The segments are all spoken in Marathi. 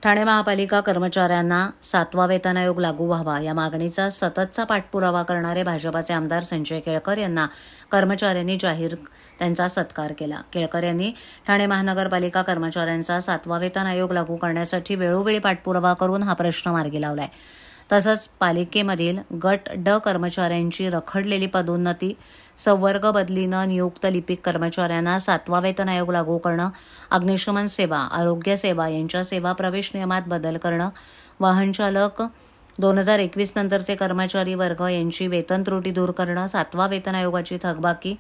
ठाणे महापालिका कर्मचाऱ्यांना 7वा वेतन आयोग लागू व्हावा या मागणीचा सततचा पाठपुरावा करणारे भाजपाचे आमदार संजय केळकर यांना कर्मचाऱ्यांनी जाहीर त्यांचा सत्कार केला। केळकर यांनी ठाणे महानगरपालिका कर्मचाऱ्यांचा 7वा वेतन आयोग लागू करण्यासाठी वेळोवेळी पाठपुरावा करून हा प्रश्न मार्गी लावलाय। तसंच पालिकेमधील गट ड कर्मचाऱ्यांची रखडलेली पदोन्नती, संवर्ग बदलीनं नियुक्त लिपिक कर्मचाऱ्यांना 7वा वेतन आयोग लागू करणं, अग्निशमन सेवा, आरोग्य सेवा यांच्या सेवा प्रवेश नियमात बदल करणं, वाहन चालक 2021 नंतरचे कर्मचारी वर्ग यांची वेतन त्रुटी दूर करणं, 7वा वेतन आयोगाची थकबाकी,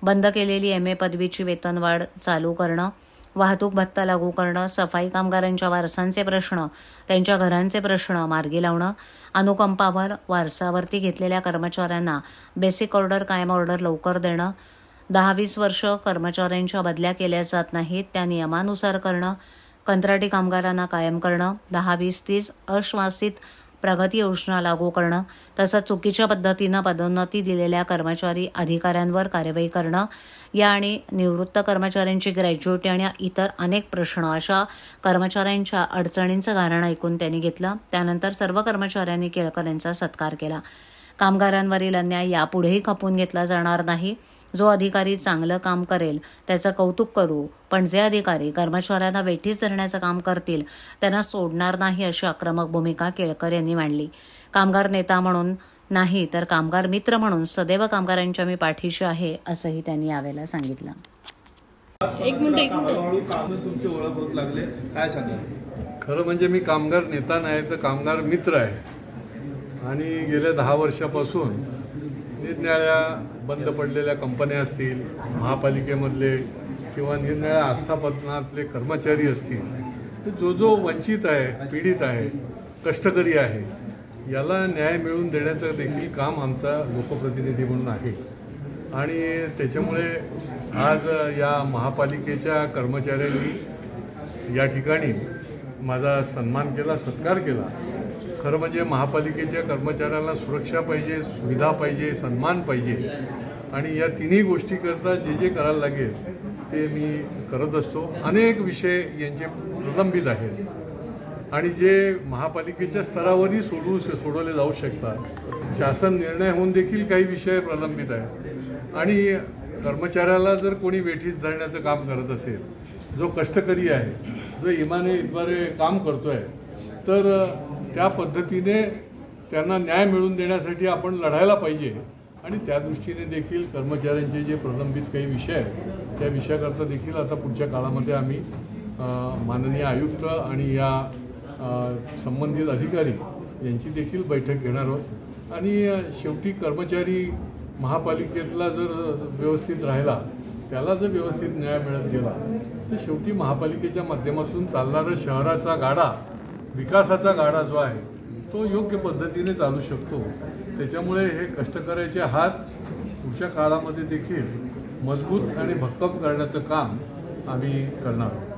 बंद केलेली MA पदवीची वेतनवाढ चालू करणं, वाहतूक भत्ता लागू करणं, सफाई कामगारांच्या वारसांचे प्रश्न, त्यांच्या घरांचे प्रश्न मार्गी लावणं, अनुकंपावर वारसावरती घेतलेल्या कर्मचाऱ्यांना बेसिक ऑर्डर, कायम ऑर्डर लवकर देणं, 10-20 वर्ष कर्मचाऱ्यांच्या बदल्या केल्या जात नाहीत त्या नियमानुसार करणं, कंत्राटी कामगारांना कायम करणं, 10-20-30 अश्वासित प्रगती योजना लागू करणं, तसंच चुकीच्या पद्धतीनं पदोन्नती दिलेल्या कर्मचारी अधिकाऱ्यांवर कारवाई करणं या आणि निवृत्त कर्मचाऱ्यांची ग्रॅज्युएटी आणि इतर अनेक प्रश्न अशा कर्मचाऱ्यांच्या अडचणींचं गाऱ्हाण ऐकून त्यांनी घेतलं। त्यानंतर सर्व कर्मचाऱ्यांनी केळकर यांचा सत्कार केला। कामगारांवरील अन्याय यापुढेही खपून घेतला जाणार नाही। जो अधिकारी चांगलं काम करेल त्याचं कौतुक करू, पण जे अधिकारी कर्मचाऱ्यांना वेठीस धरण्याचं काम करतील त्यांना सोडणार नाही अशी आक्रमक भूमिका केळकर यांनी मांडली। कामगार नेता म्हणून नाही तर कामगार मित्र म्हणून सदैव कामगारांच्या मी पाठीशी आहे असंही त्यांनी यावेळेला सांगितलं। एक मिनिट तुमची ओळख होत लागले काय सांगा? खरं म्हणजे मी कामगार नेता नाही तर कामगार मित्र आहे आणि गेल्या 10 वर्षापासून निरनिराळ्या बंद पडलेल्या कंपन्या असतील, महापालिकेमधले किंवा निरनिराळ्या आस्थापनातले कर्मचारी असतील, जो वंचित आहे, पीडित आहे, कष्टकरी आहे, याला न्याय मिळवून देण्याचं देखील काम आमचा लोकप्रतिनिधी म्हणून आहे। आणि त्याच्यामुळे आज या महापालिकेच्या कर्मचाऱ्यांनी या ठिकाणी माझा सन्मान केला, सत्कार केला। खरं म्हणजे महापालिकेच्या कर्मचाऱ्यांना सुरक्षा पाहिजे, सुविधा पाहिजे, सन्मान पाहिजे आणि या तिन्ही गोष्टीकरता जे करायला लागेल ते मी करत असतो। अनेक विषय यांचे प्रलंबित आहेत आणि जे महापालिकेच्या स्तरावरही सोडवले जाऊ शकतात। शासन निर्णय होऊन देखील काही विषय प्रलंबित आहेत आणि कर्मचाऱ्याला जर कोणी वेठीस धरण्याचं काम करत असेल, जो कष्टकरी आहे, जो इमाने काम करतोय, तर त्या पद्धतीने त्यांना न्याय मिळवून देण्यासाठी आपण लढायला पाहिजे आणि त्या दृष्टीने देखील कर्मचाऱ्यांचे जे प्रलंबित काही विषय आहेत त्या विषयाकरता देखील आता पुढच्या काळामध्ये आम्ही माननीय आयुक्त आणि या संबंधित अधिकारी यांची देखील बैठक घेणार आहोत। आणि शेवटी कर्मचारी महापालिकेतला जर व्यवस्थित राहिला, त्याला जर व्यवस्थित न्याय मिळत गेला तर शेवटी महापालिकेच्या माध्यमातून चालणारा शहराचा गाडा, विकासाचा गाडा जो आहे तो योग्य पद्धतीने चालू शकतो। त्याच्यामुळे हे कष्टकऱ्याचे हात पुढच्या काळामध्ये देखील मजबूत आणि भक्कम करण्याचं काम आम्ही करणार आहोत।